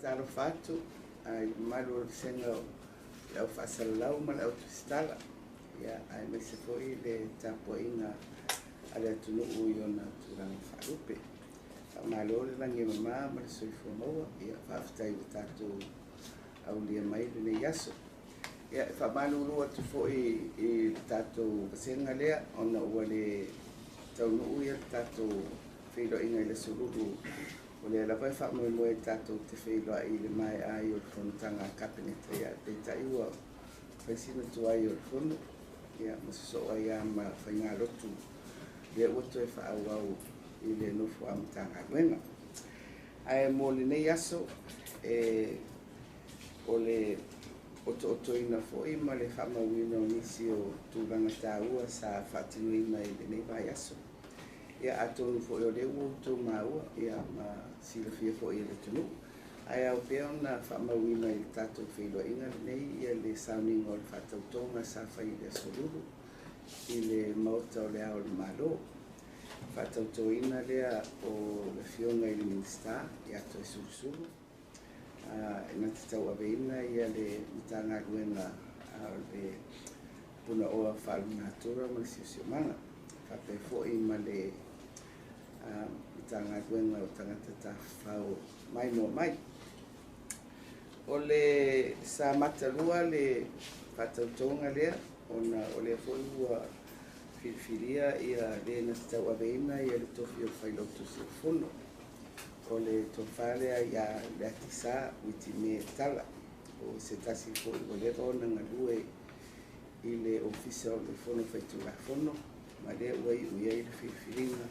talo fatu ai malu senga lau fasalau ma lau tustala ya ai me se foi le tapoina ale tunu uyona turang falupe malo le langi mama ma soi fomo ya faftai tatu au dia mai le yaso ya fa malu lu atu foi e tatu senga le ona wale tau no ya tatu filo inga le sururu ole la fa mo mo tatu te filo ai le mai ai o fontanga kabinete ya te taiwa fa sino tu ai o fondo ya mo so ai ama fa ngalo tu le woto e fa au ile no fo am tanga bueno ai mo le nei aso ole oto ina fo I ma le fa ma wino nisio tu langa taua sa fatinu ina ile nei vai aso ya atonu fo yo le woto mau ya ma sila fia fo ile tunu ai au pe ona fa ma wino I tato filo ina nei ia le sounding or fa tonga sa fa ile solulu ile mota le au malo fatautoina lea o le fionga I le minista ia to susulu na tau aveina ia le mitanga luenga le puna oa whaalungatura ma le siusiomanga whape fo'i ma le mitanga luenga o tangata tawhau mai no mai o le sa matarua le fatautonga lea ona o le fo'i ua filia ia le na tau aveina ia le tofi o whailotu se fono o le tofale ia le atisa witi me tala o se tasi ko o le rona ngalue I le ofisa o le fono whaitula fono ma le uai uia I le filinga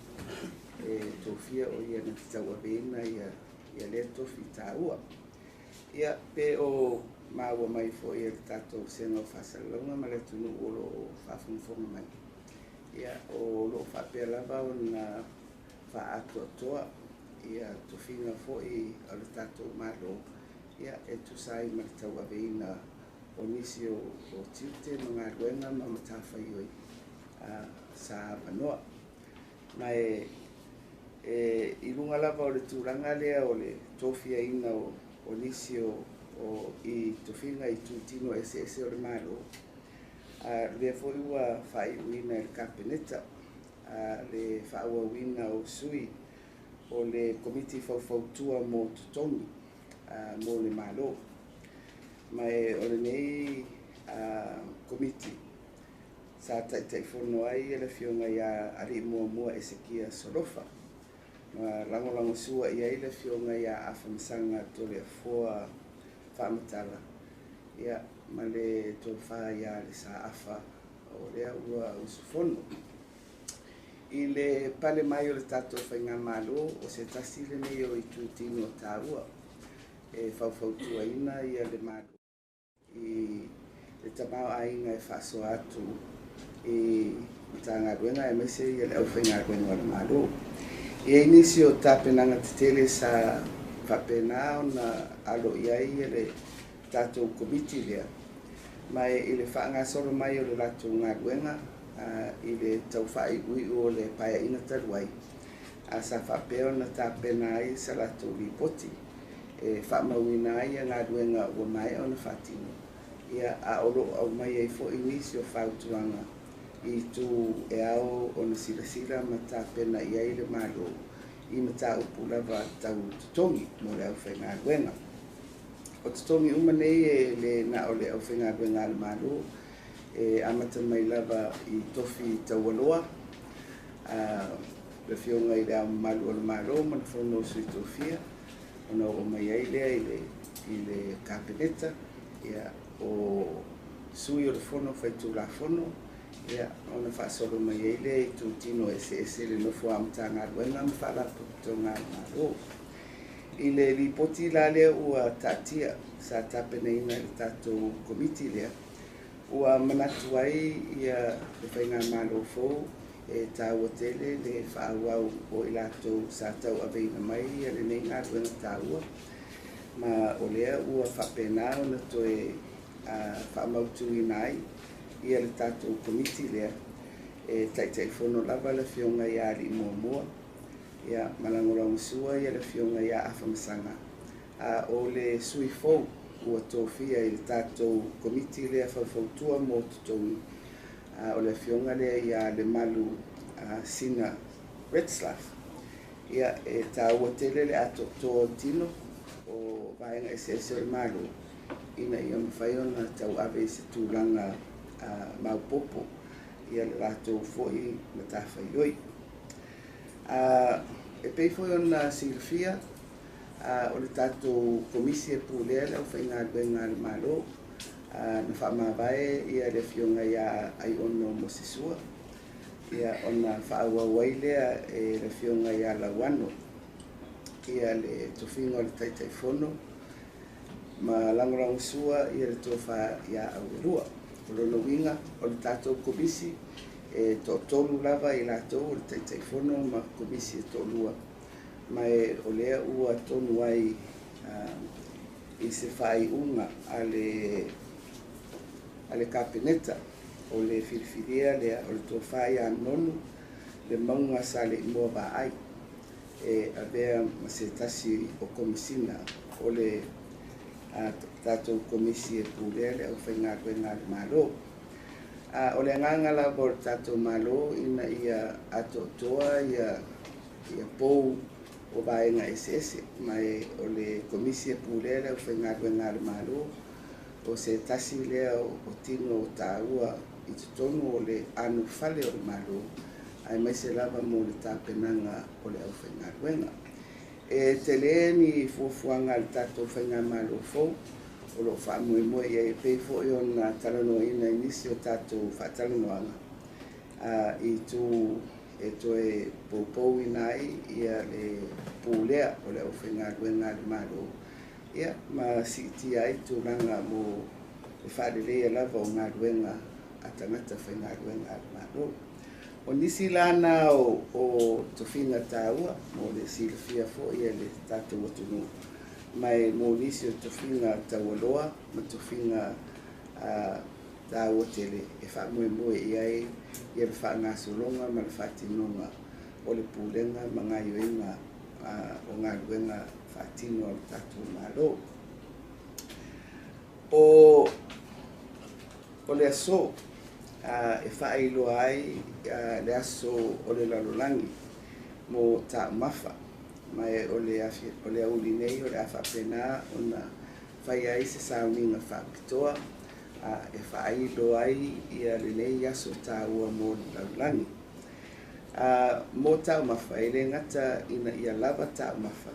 tofia o ia na tau aveina ia le tofi taua ia pe o maua mai fo ia le tato senga o whasalonga ma le tunu o lo whafunfonga mai ia o lo whapea lava o na whaatoa ia tofinga fo'i o le tatou malo ia e tusai ma le tau aveina o nisi o tiute ma ngā luenga ma matawhai oi sa manoa ma I lunga lava o le tūranga lea o le tofia ina o nisi o I tofinga I tūtino ese o le malo le foi ua fai uina I le kabineta le whaua uina o sui o le komiti faufautua mo tutongi mo le malo mai o le nei komiti sa tai fono ai le fionga ia ari mua Esekia Solofa ma lango sua ia le fionga ia afamsanga to le foa famatala ia ma le tofa ia le sa afa o le ua usufono I le pale mai o le tato whainga malo o se tasi le nei o I tūtino tāua faufautua ina ia le malo I le tamau ainga whaso atu I tanga ruenga mese ia le au whainga ruenga le malo inisi o tāpenanga tetele sa whapena o na alo iai le tato komiti lea mai I le whaanga soro mai o le lato ngā ruenga I le tau whai ui o le paia ina taruai sa whapeo na tāpena ai sa lato ripoti whamauina ai ngā ruenga ua mai o na whatino ia a oro au mai ai fo inisi o whautuanga I tu ao o na sila ma tāpena I ai le malo I ma tā upulava tau tutongi mo le au whainga ruenga o tutongi umanei le na o le au whainga ruenga le malo amata mai lava I tofi taualoa le fionga I le au malu o le malo ma le fono sui tofia ona o mai ai lea I le kabineta ia o sui o le fono whaitula fono ia ona whaasolo mai ai lea I tūtino ese le nofo amata ngā ruenga ma whaalapu to ngā malo I le ripoti la lea ua tatia sa tapena ina I tatou komiti lea ua manatu ai ia le whainga malo fou tāua tele le whaauau o I latou sa tau aveina mai ia le nei ngā ruenga tāua ma o lea ua whapena o na toe whaamautu ina ai ia le tatou komiti lea tai fono lava le fionga ia li mua ia malangolong sua ia le fionga ia afamasanga o le sui fou ua tofia i le tatou komiti lea faufautua mo tutou o le fionga lea ia le malu Sina Retzlaff ia e taua tele le ato to tino o vaenga ese o le malu ina ia mawhai ona tau ave se tūlanga maupopo ia le latou fo'i na tawhaioi. E pei foi ona silfia o le tatou komisi e pulea le au whainga luenga le malo na whaamawai ia le fionga ia ai ono mo sisua ia ona whaawawai lea e le fionga ia la wano ia le tofinga o le taitaifono ma langolango sua ia le tofa ia aurua o lono winga o le tatou komisi e tolu lava i latou o le taitaifono ma komisi e tolua mai o lea ua tonu ai i se whaiunga ale kapeneta o le filifilia lea o le tofai a nonu le maunga sa le imoa ba ai e avea ma se tasi o komisina o le tatou komisi e pulea le au whainga le malo. O le nganga la o le tatou malo ina ia atotoa ia pou o vaenga ese mai o le komisi e pulea le au whainga le malo o se tasi lea o tino o tāua i tutonu o le anu fale o le malo ai mai se lava mo le tāpenanga o le au whainga luenga. E te le ni fuafuanga le tatou whainga malo fou o lo whaamoemoe ia e pei fo i ona talanoa ina inisi o tatou whaatalanoanga i tu e toe poupou inai ia le pulea o le au whainga luenga le malo ia ma siti ai tūranga mo le whaarelea lava o ngā luenga a tangata whainga luenga le malo. O nisi lana o tofina tāua mo le silfia fo ia le tatou atunu mai mo nisi o tofina taualoa ma tofina tāua tele e whaamoemoe iai ia le whaangasolonga ma le whaatinonga o le pulenga ma ngā ioenga o ngā luenga whaatino o le tatou malo. O le aso e whaailoa ai le aso o le lalolangi mo Taumafa mai o le auli nei o le awhapena o na whai ai se sauninga whapitoa e whaailoa ai ia le nei aso tāua mo le lalolangi. Mo Taumafa e le ngata ina ia lava Taumafa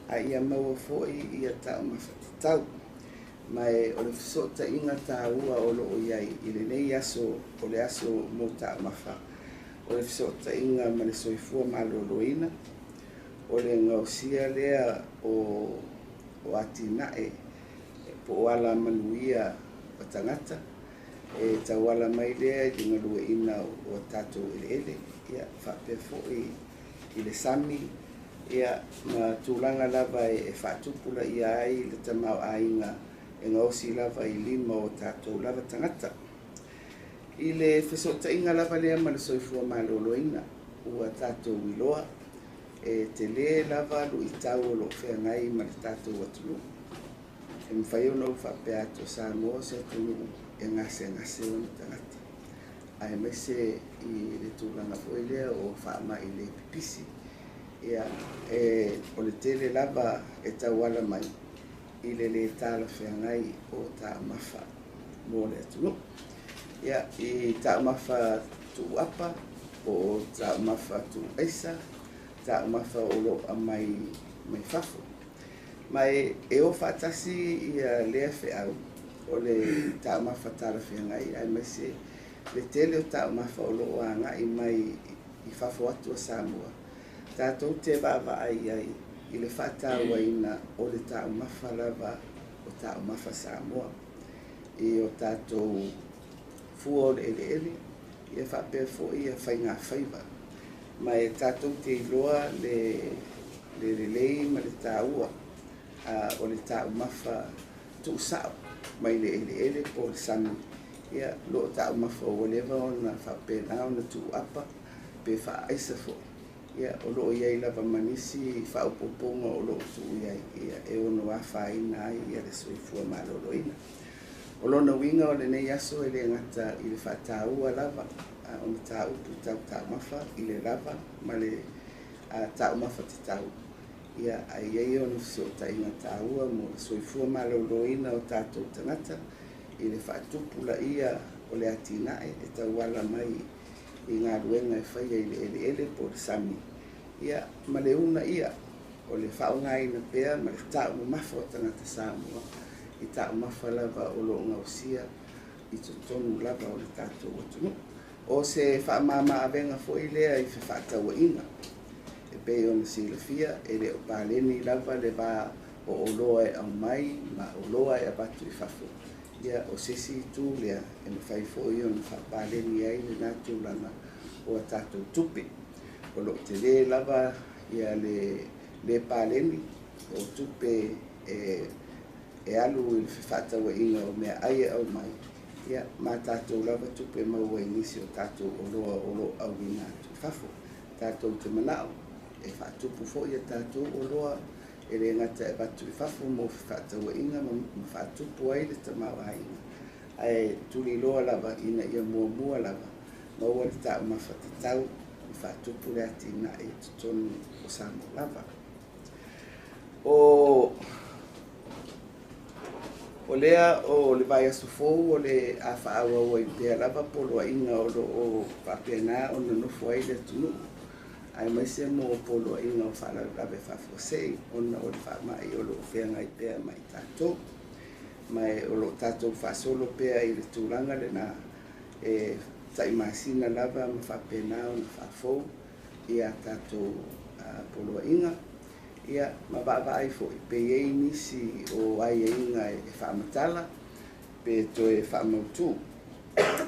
a ia maua fo'i ia Taumafa tau mai o le fisota inga tāua o loo iai i le nei aso o le aso mo Taumafa o le fisota inga ma le soifua maloloina o le ngausia lea o atinae po o ala manuia o tangata e tauala mai lea i ngalue ina o tatou ele ia whapea fo'i i le sami ia ma tūlanga lava e whaatupula ia ai le tamau ainga e ngausi lava i lima o tatou lava tangata. I le whesota inga lava lea ma le soifua maloloina ua tatou wiloa e te le lava lu i tau o lo whengai ma le tatou atunu. E mwhai ono whapea ato Samoa se atunu e ngase o na tangata. Ai mai se i le tūlanga fwoi lea o whaama i le pipisi ia o le tele lava e tauala mai i le tala whengai o Taumafa mo le atunu. Ia i Taumafa tu apa o Taumafa tu eisa Taumafa o lo mai fafo. Mai e o whaatasi ia lea wheau o le Taumafa tala whengai ai mai se le tele o Taumafa o lo anga i mai i fafo atu a Samoa. Tātou te wawa ai i le whātaua ina o le Taumafa lava o Taumafa Samoa. I o tātou fua o le ele ia whapea fo ia whainga whaiva. Mai tātou te iloa le lei ma le tāua o le Taumafa tuusao mai le ele po le sami. Ia lo Taumafa o lewa o na whapea nao na tu apa pe wha aisa fo. ia o loo iai lava manisi whaupoponga o loo tu iai ia e ono a whaina ai ia le soifua maloloina. O lona winga o le nei aso e le ngata i le whataua lava o le tau pu tau tau mafa i le lava ma le tau mafa te tau. Ia ai ai ono so ta inga taua mo soifua maloloina o tātou tangata i le whatupu la ia o le atina e tau wala mai i ngā ruenga e whaia i le ele po le sami. Ia ma le una ia o le whaongai na pea ma le tau mafa o tangata Samoa i tau mafa lava o lo ngausia i tonu lava o le tātou atunu. O se whaamama avenga fo i lea i whataua inga. E pe o na silafia e le o pāleni lava le ba o oloa e au mai ma oloa e abatu i whafo. Ia o sesi tu lea e na whai fo i o na whapāleni ai le nātu lana o a tātou tupi. O lo te le lava ia le pāleni o tupe e alu i le whataua inga o mea aia au mai. Ia ma tātou lava tupe maua inisi o tātou oloa olo au i nātu whafo. Tātou te manao e whatupu fo ia tātou oloa e le ngata e batu i whafo mo whataua inga ma whatupu ai le tamau ainga. Ai tuli loa lava ina ia mua lava maua le tau mawhati tau i whatupu le ati na e tutonu o Samoa lava. O lea o le vai aso fou o le a whaaua ua i pēa lava polo a inga o whapena o na nofo ai le tunu. Ai mai se mo polo a inga o whalawe whafosei o na o le whamai o lo whenga i pēa mai tātou. Mai o lo tātou whasolo pēa i le tūranga le na tai masina lava ma whapena o na whafou i a tātou polo a inga. Ia ma vai fo i pe ei nisi o ai inga e whaamatala pe to e whaamautu.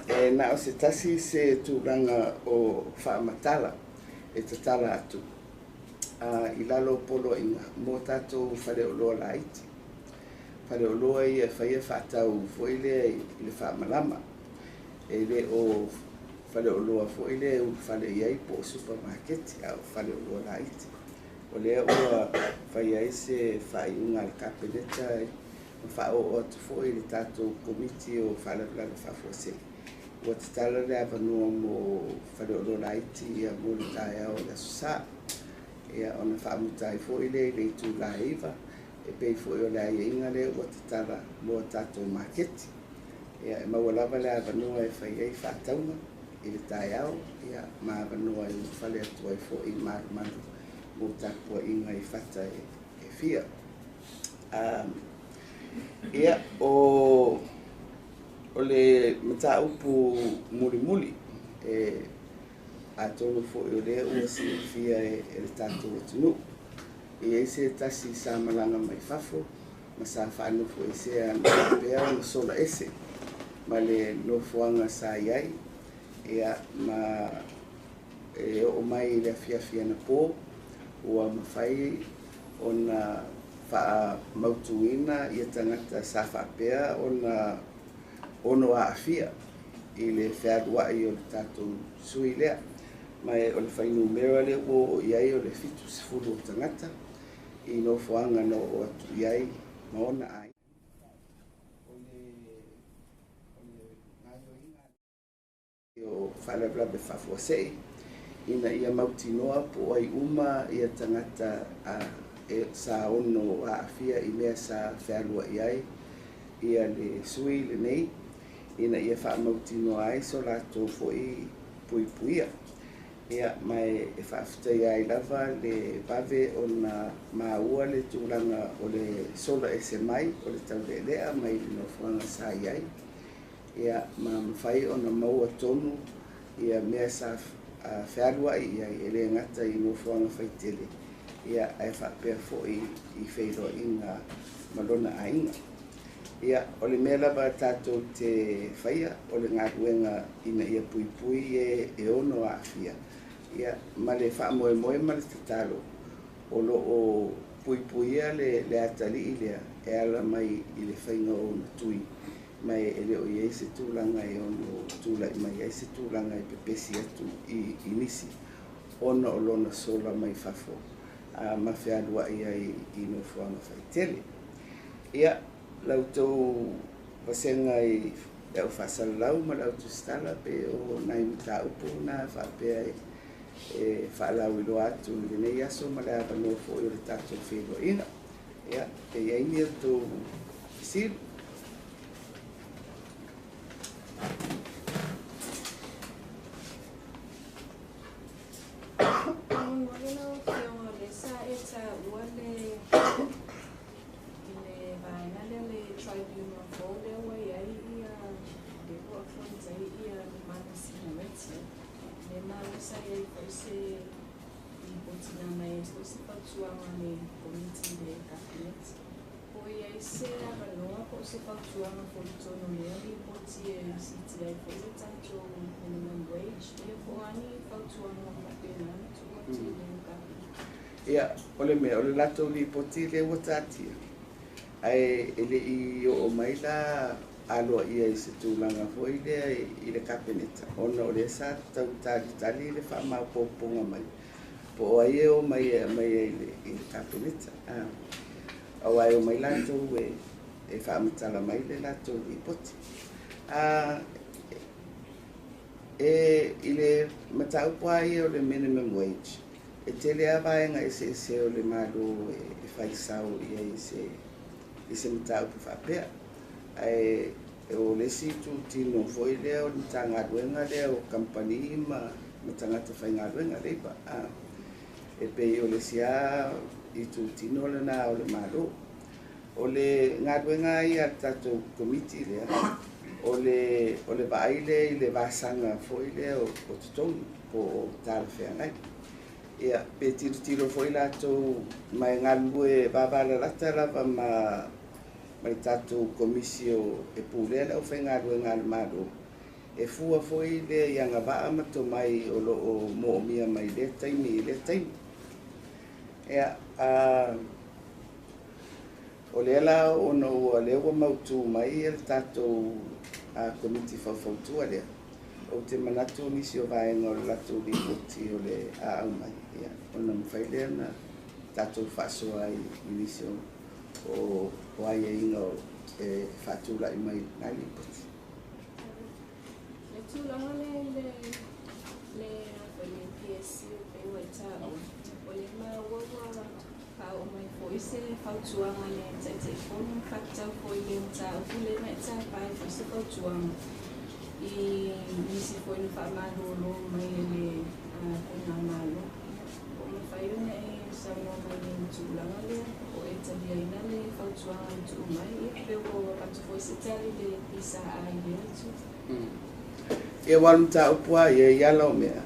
E na o se tasi se tūranga o whaamatala e tatala atu. I lalo polo inga mo tātou whare o loa laiti. Whare o loa i e whaia whaatau fo i lea i le whaamalama. E le o whare o loa fo i lea u whare iai po supermarket au whare o loa laiti. O lea ua whai ai se whai unga le kapeneta ma whao o atu fo i le tātou komiti o whalawala whafose. Ua te tala le avanua mo whare o loa laiti ia mo le tae au le asusa. Ia ona whaamutai fo i le i tū la iwa e pei fo i o le aia inga le ua te tala mo tātou marketi. Ia e maua lava le avanua e whai ai whaataunga i le tae au ia ma avanua i whale atu ai fo i maru o tāpua inga i whata e whia. Ia o le mata upu muli a tonu fo i o lea ua si whia e le tātou atunu. I eise tasi sa malanga mai whafo, ma sa whanofo e sea na pēa o na sola ese, ma le nofuanga sa iai, ia ma o mai le whia na pō, ua mawhai o na wha mautuina i a tangata sa whapea o na ono a awhia i le whaarua i o le tātou sui lea. Mai o le whainu mera le o iai o le fitu sifuru o tangata i no whaanga no o atu iai maona ai. O whalawlabe whafuasei ina ia mautinoa po ai uma ia tangata sa ono a awhia i mea sa whaarua iai ia le sui le nei ina ia wha mautinoa ai so lato fo i puipuia. Ia mai e whaafitai ai lava le pave o na maua le tūranga o le sola ese mai o le tau le lea mai le nofuanga sa iai. Ia ma mawhai o na maua tonu ia mea sa whaarua ia e le ngata i nofuanga whaitele. Ia e whapea fo i whairo inga malona a inga. Ia o le mea lava tātou te whaia o le ngā ruenga ina ia puipui e ono a awhia. Ia ma le whaamoe moe ma le tatalo o lo o puipuia le atali i lea e ala mai i le whainga o na tui mai e leo i eise tūlanga e ono tūla i mai eise tūlanga i pepesi atu i nisi ona o lona sola mai fafo ma fealua ia I nofoaga faitele ia lautou vasenga I au fasalalau ma lau tustala pe o nai mataupu na faapea e faalau iloa atu I lenei aso ma le avanoa foʻi o le tatou feloaʻiga ia e iai ni tou sili ia ole mea ole latou lipoti le ua tatia ae e leʻi oo mai la aloa ia I se tulaga foi lea I le kapeneta ona o lea sa tau talitali I le faamaopoopoga mai po o ai e o mai ai I le kapeneta auae o mai latou e faamatala mai le latou lipoti I le mataupu ai o le minimum wage e tele a vaenga ese o le malo e faisau ia I se mataupu faapea e o le situ tino foi lea o le tagaluega lea o kampani ma tagata faigaluega leipa e pei o le sia I tutino lana o le malo o le galuega ai a tatou komiti lea o le vaai lea I le vasaga foi lea o totonu po talafeagai ia pe tiro foi latou mai galu e vavalalata lava ma le tatou komisi o e pulea le aufaigaluega a le malo e fua foi lea I agavaa ma tomai o loo moʻomia mai lea taimi I lea taimi ia o lea la ona ua lea ua mautū mai le tatou komiti faufautua lea o te manatu nisi o vaenga o le latou lipoti o le aau mai ia ona mawhai lea na tatou whaasoa I nisi o aiaiga o e whaatulaʻi mai nai lipoti le tulaga le PSC o pe ua tāʻu o le mauaua pao mai foʻi se fautuaga le taʻitaʻifonu faatau foʻi le mataupu le mai tapae foʻi se fautuaga I nisi foʻi na faamālōlō mai le punamalo o mawhai ona e saunoa mai le tulaga lea o e taliaina le fautuaga le tuu mai ia pe ua patu foʻi se tali le pisaʻai le atu ia wala mataupu ai e iala o mea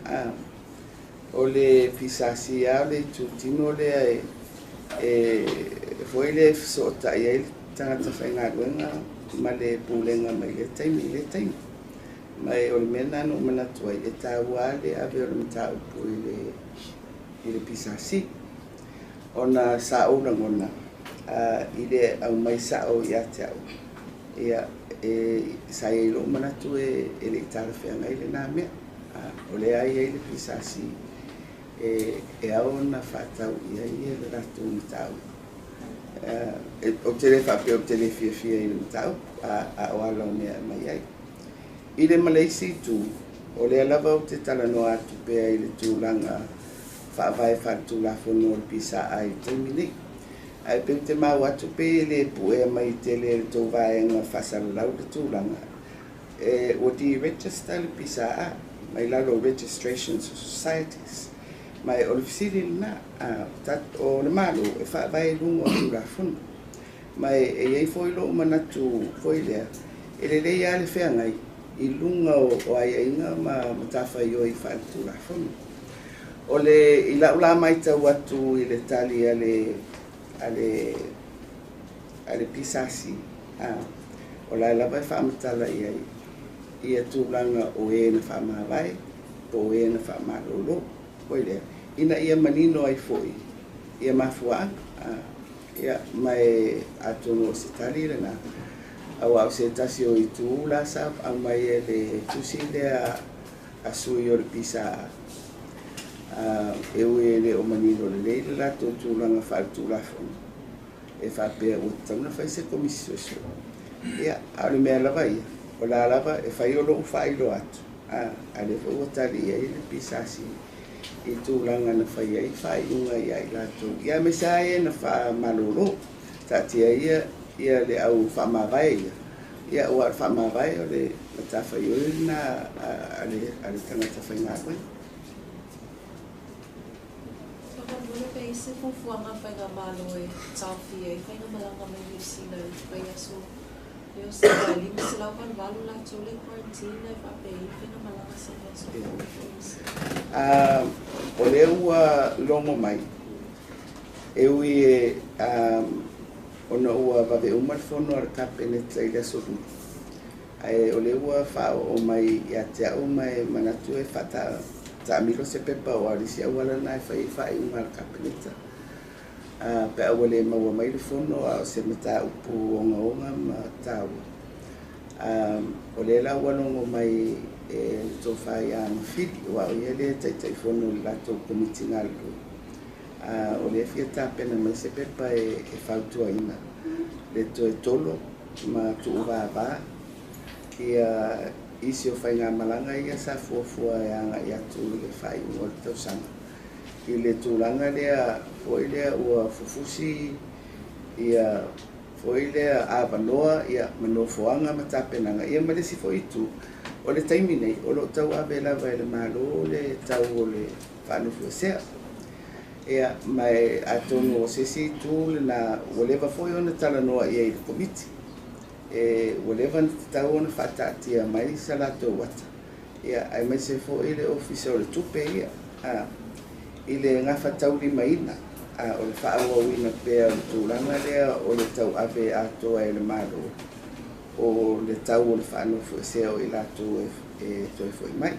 o le pisasia o le tutino lea e foi le fesootaʻi ai le tagata faigaluega ma le pulega mai le taimi mai o le mea nano manatu ai e tāua le ave o le mataupu I le pisasi ona saʻoulagona I le aumai saʻo I ateaʻu ia sai ai loo manatu e leʻi talafeagai lenā mea o lea ai ai le pisasi e ao na faatauʻi ai e le latou mataupu o tele faapea o tele fiafia I le mataupu a o ala o mea mai ai I le Malaysia tu o lea lava o te talanoa atu pea I le tulaga faavae faaletulafonu o le pisaʻai taimi nei ae peu te mau atu pe le puʻea mai tele le tou vaega faasalalau le tulaga ua deregister le pisaʻa mai lalo registration societies mai o le fesili lenā o le malo e faavae luga o tulafonu mai e iai foi loo manatu foi lea e lelei a le feagai I lunga o aiaiga ma tafaioi faaletulafonu o le I laʻula mai tau atu I le tali a le pisasi o lae lava e faamatala I ai ia tulaga o ē na faamavae po o ē na faamālōlō oi lea ina ia manino ai foʻi ia mafuaaga ia mai atonu o se tali lenā aua o se tasi o itu la sa au mai le tusi le a sui o le pisa e ue le o manilo le le la to tūlanga whare tūlafo e whapea o tauna whai se komisio so ia aole mea lava ia o la lava e whai o lo whailo atu a le o tali ia i le pisasi i tūlanga na whai ai whai unga ia i lato ia me sa e na wha malolo tatia ia le au wha mawai ia o wha mawai o le matafa i oi na ale tangata whai ngā koe. Wala pa isa fufuanga pa nga malo e tawhi e kaya nga malanga may sila kaya so yung sa galing sila kan valo lang chule quarantine e pape kaya nga malanga sila so o leu longo mai e ui ona ua vave umar fono ar kapene tsaila sodu ai o leu fa o mai ya tia o mai manatu e fata ta miro se pepa o alisi awala na fai umar kapeneta pe awale maua mai le fono a se meta upu onga ma tau o le la walongo mai e to fai a mafili wa o ele tai fono la to komiti ngalo o le fieta pena mai se pepa e fautua ina le to e tolo ma tu va kia isi o whai ngā malanga ia sa fuafua e anga i atu le whai o le tausanga. I le tūlanga lea, foi lea ua fufusi, ia foi lea a wanoa, ia manofoanga matapenanga. Ia malesi foi tu, o le taimi nei, o lo tau awe lawa e le malo, le tau o le whanufua sea. Ia mai atonu o sesi tu le na walewa foi ona tala noa ia i le komiti. Whatever tau ona whatatia mai sa lato wata. Ia, ai mai se fo ile ofisa o le tupe ia. Ile ngā whatau li maina. O le whaaua wina pēr o tūranga lea o le tau awe atoa e le malo. O le tau o le whaanofu e seo i lato e toi foi mai.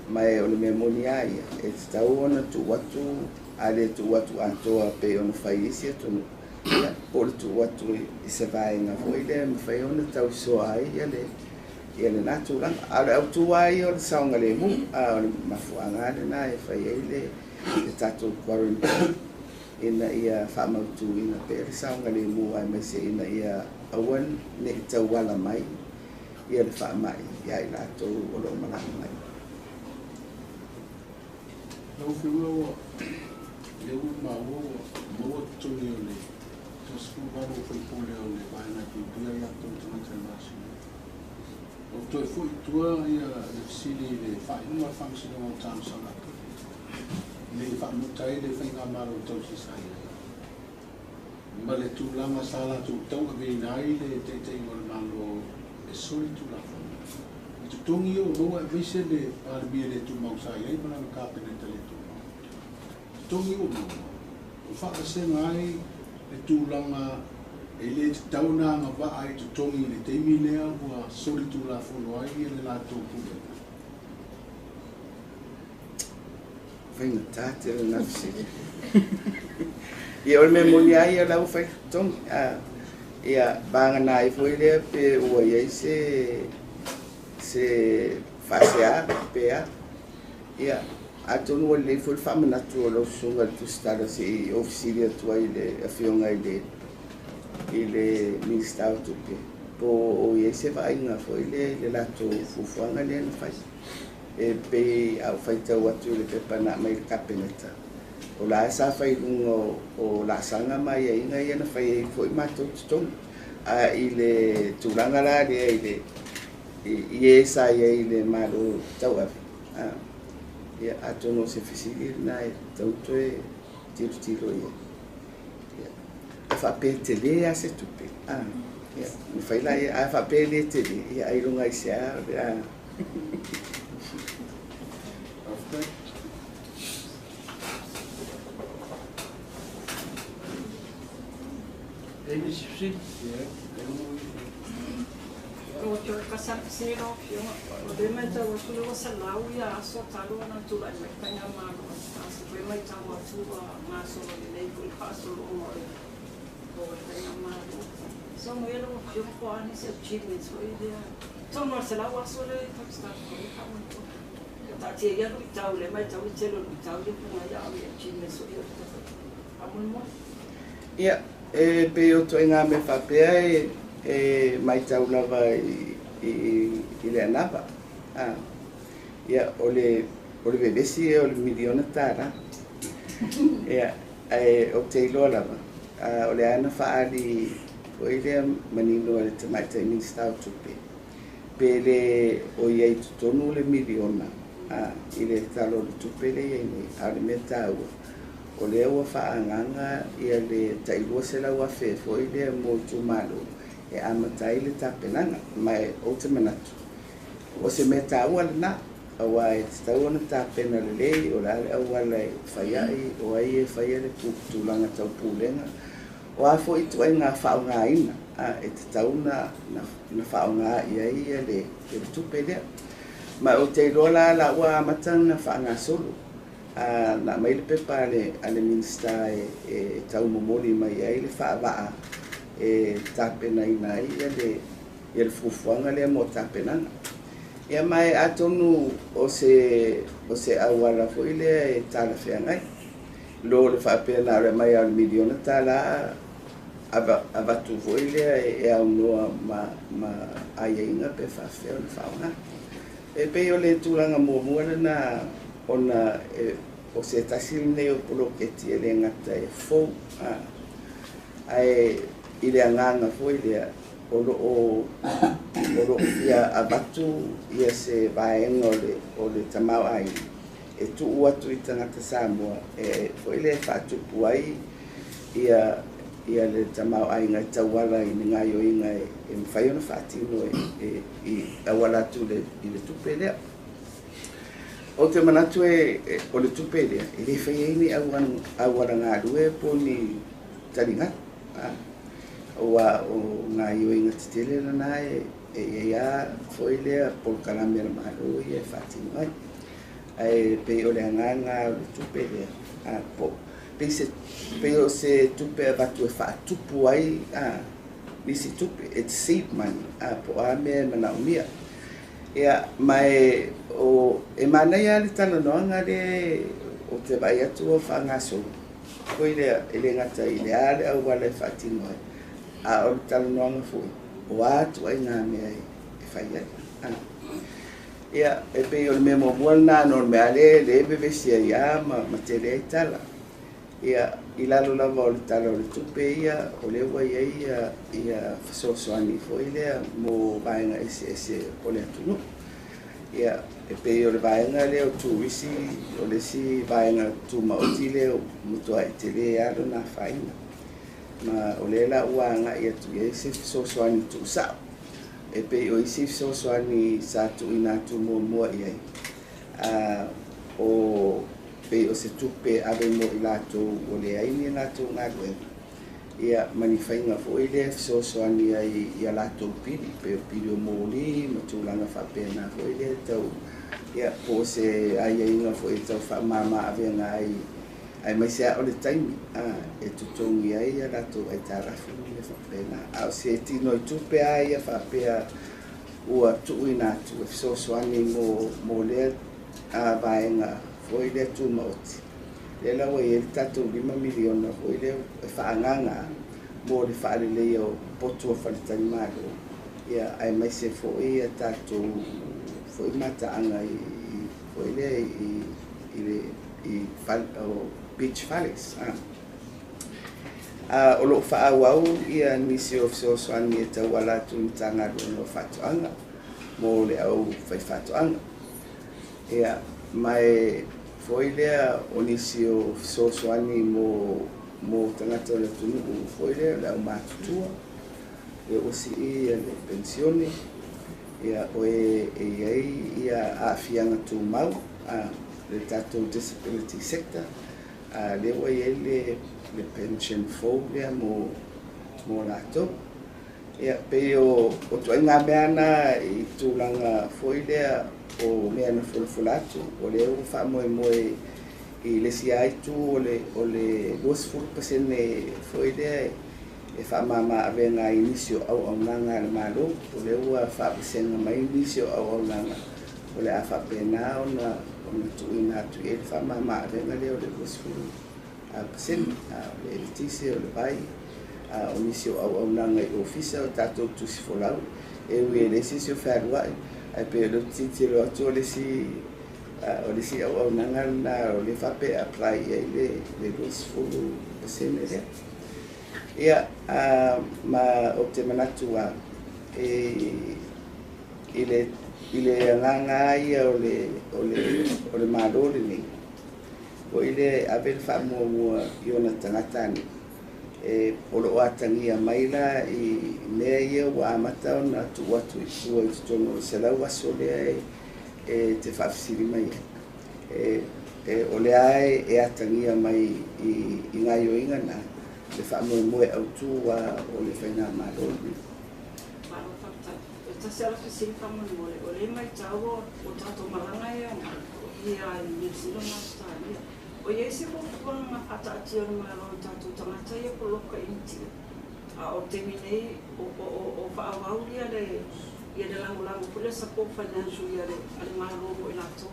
Mai o le mea moni a ia. E te tau ona tu watu, a le tu watu atoa pe ona whaisi atonu. O le tu watu i se vaenga foi le ma fai ona tau soa ai ia le natu langa ale au tu ai o le saunga le mu a le mafuanga le na e fai ai le tatu quarantine ina ia whamautu ina pe le saunga le mu ai mai se ina ia awan ne tau wala mai ia le whamai ia i lato o lo malanga mai. Lau whiua le u maua tuni o le Tasku varo foi pole o le vaina ki pia ia tonto international. O toi foi tua ia le sili le fai uma function o tam sala. Le fa mutai le fai ngamaro tau si sai. Ma le tu lama sala tu tau ve nai le te o le malo e soli tu la fo. I tu tongi o no e vise le arbia le tu mau sai ai para ka peneta le tu. Tongi o no. O fa se ngai e tūlanga e le tauna ngā waa ai tu tongi le teimi lea ua soli tū la whono ai e le lātou pule. Whainga tāte o nafsi. Ia ol me moni ai a lau whai tongi. Ia banga nā i fwoi lea pe ua iei se whasea pea. Ia atonu o le foi whamanatu o lau sunga tu stara se i ofisiri atua i le awhionga i le minister o tupe. Po o iei se vainga fo i le lato fufuanga le na whai. E pe au whai tau atu le pepa na mai le kapeneta. O la sa whai lunga o la sanga mai e inga i ana whai e fo i mato tutonga. I le tūranga la lea i e sa i le maro tau awi. Ia atono se fisili na e tauto e tiro ia. A whape te le a se tupe. Ia, mi whaila ia a whape le te le. Ia airunga i se a. Amy Sipsi? O te o kasapisi no fio o de mai tau atu le wasa lau ia aso talo na tula i mai kainga maro aso pe mai tau atu a maso le nei kuli paso lo mo o kainga maro so mo ia lo fio po ani se chile so idea so no se lau aso le taksta ko ka mo ta tia ia lui tau le mai tau telo lui tau le punga ia o ia chine so ia amun mo ia pe o to inga me whapea mai tau lava i le anapa ia o le bebesi o le miliona tāra ia o te iloa lava o le ana whaali o i lea manino le te mai te minister o tupe pe le o iai tutonu le miliona i le talo le tupe le iai nei a le mea tāua o le ua whaanganga ia le tailua se lau a whefo i lea mo tumalo e amatai le tapenanga mai o te manatu o se mea tāua le na awa e te tau ana tapena le lei o le ale au ala e whaiai o ai e whaia le tūlanga tau pūlenga o a fo i tuai ngā whaonga ina e te tau na whaonga ia le tupe lea ma o te rola la ua amatang na whaanga solo na mai le pepa ale minista e tau momoli mai ai le whaavaa e tapena ina ia le fufuanga lea mo tapenanga ia mai atonu o se awala fo ile e tala whengai lo le whapea na re mai al miliona tala abatu fo ile e au noa ma aia inga pe whawhea o le whaunga e pe o le tūranga mua na ona o se tasili nei o poloketi e le ngata e fou ai ile anganga fo ile o ia abatu ia se vaenga o le tamau ai e tu atu i tangata Samoa e fo ile whatupu ai ia le tamau ai ngai tauala i ngai o inga e mwhai ona whatino i awala tu i le tupe lea o te manatu o le tupe lea i le whai eini awala ngā rue po ni taringa wa o nga yo inga tele na na ia foi le por kalame na maru ia fatima ai pe o le nganga o tupe le po pe o se tupe va tu fa tupu ai nisi tupe it seed man po a me na umia ia mai o mana ia le tala no nga le o te vai atu fa ngaso foi le ngata ile ale au wala fatima a o tala noanga fui o atu ai ngā mea e whaia ia e pe o le mea momuana no le mea le bebesia ia ma te rea i tala ia i lalo lava o le tala o le tupe ia o le ua ia whasoasoani fo i lea mo vaenga ese o le atunu ia e pe o le vaenga le o tuisi o le si vaenga tu maoti le o mutua i te le alo na whaina ma o le la uanga ia tu ia se sosoani tu sa e pe o isi sosoani sa tu ina tu mua ia o pe o se tupe ave mo i lato o le aini lato ngā rue ia manifainga fo i le sosoani ia lato pili pe o pili o mōli ma tūlanga whapena fo i le tau ia po se aia inga fo i tau whamama ave ngā ai mai se o le taimi e tutongi ai a lato ai tarafu le whapena au se tino i tupe ai a whapea ua tuuina atu e sosoani mo lea vaenga foi le tu maoti le la we tato 5 miliona foi le whaanganga mo le whaale le o potua whaletani maro ia ai mai se foi a tato foi mataanga foi le i beach valleys o lo whaawau ia nisi o sosoani e tawala tu ntanga no whatuanga mo le au whai whatuanga ia mai foi lea o nisi o sosoani mo tangata o le tunu foi lea le au mātutua e o si ia le pensione ia o iai ia aafianga tu mau le tatou disability sector le o iai le pension fou lea mo latou ia pe o tuai ngā mea na i tūlanga foi lea o mea na fulafulatu o le o whaamoe i le si aitu o le 20% foi lea e whaamama ave ngā inisio au nanga le malo o le ua whaapisenga mai inisio au nanga o le a whapena ona tuina atu e le whamamarenga leo le kusfuru a paseni o le tise o le vai o nisi o au nanga i ofisa o tatou tusi folau e ue le sisi o wharuai ai pe lo titi lo atu o le si au nanga na o le whape apply e le kusfuru paseni lea ia ma o te manatu a ile nganga ia o le malole ni o ile avel fa mo iona tangata ni o lo atangia maila i le ia wa mata ona tu watu i tono se la wa sole te fa fsiri mai o le ai e atangia mai i ngaio inga na le fa mo au tu wa o le faina malole Tasela fisi kama mole ole mai tawo o tato maranga ia ia New Zealand Australia o yesi ko na ata tio maro tato tangata ia ko loka inti a o temine o fa aulia le ia de lango pule support financial ia ale maro ko ila to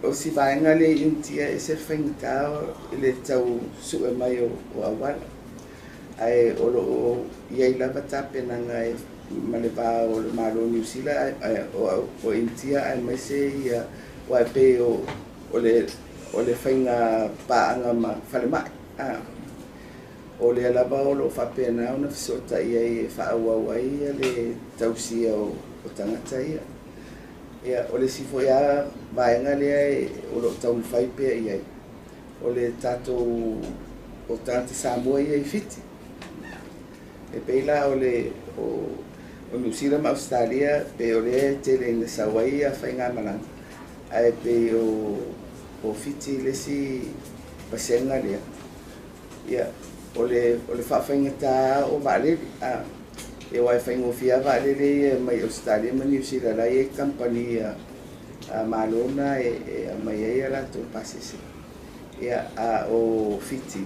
o si vaenga le inti e se fengta le tau su mai o awal ai o ia lava tapena ngai maleva o le malo New Zealand o intia ai mai se ia wa pe o le fainga paanga ma fale mai o le lava o lo fa pena ona fisota ia e fa wa ia le tausia o tangata ia o le sifo ia vaenga le o lo tau fai pe ia o le tato o tante Samoa ia i fiti e peila o New Zealand Australia pe o le tele na Sawaii a whainga malanga ai pe o fiti le si pasenga lea ia o le whawhainga tā o vale e wai whaingo fia vale le mai Australia ma New Zealand ai e company a malona e mai e ala to pasese ia o fiti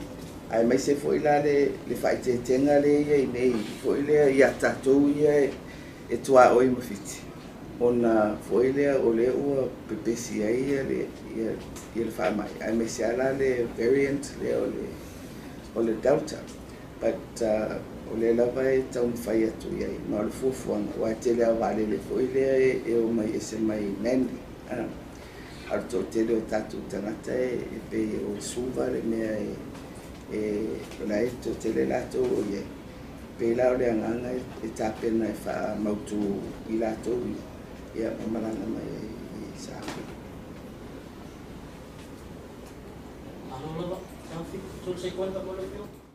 ai mai se foi lá le fai tenga le ia nei foi le ia tatou ia e tua oi mo fiti ona foi le o le o pepesi ia le ia fa mai ai mai se ala le variant le o le delta but o le lava e tau fai atu ia ma le fufuanga wa tele a vale le foi le e o mai ese mai mendi al to tele o tatou tangata e pe o suva le mea la eto tele lato ye pe la le nganga e tapena e fa mautu i lato ia malanga mai sa Ano na ba? Traffic, 50 por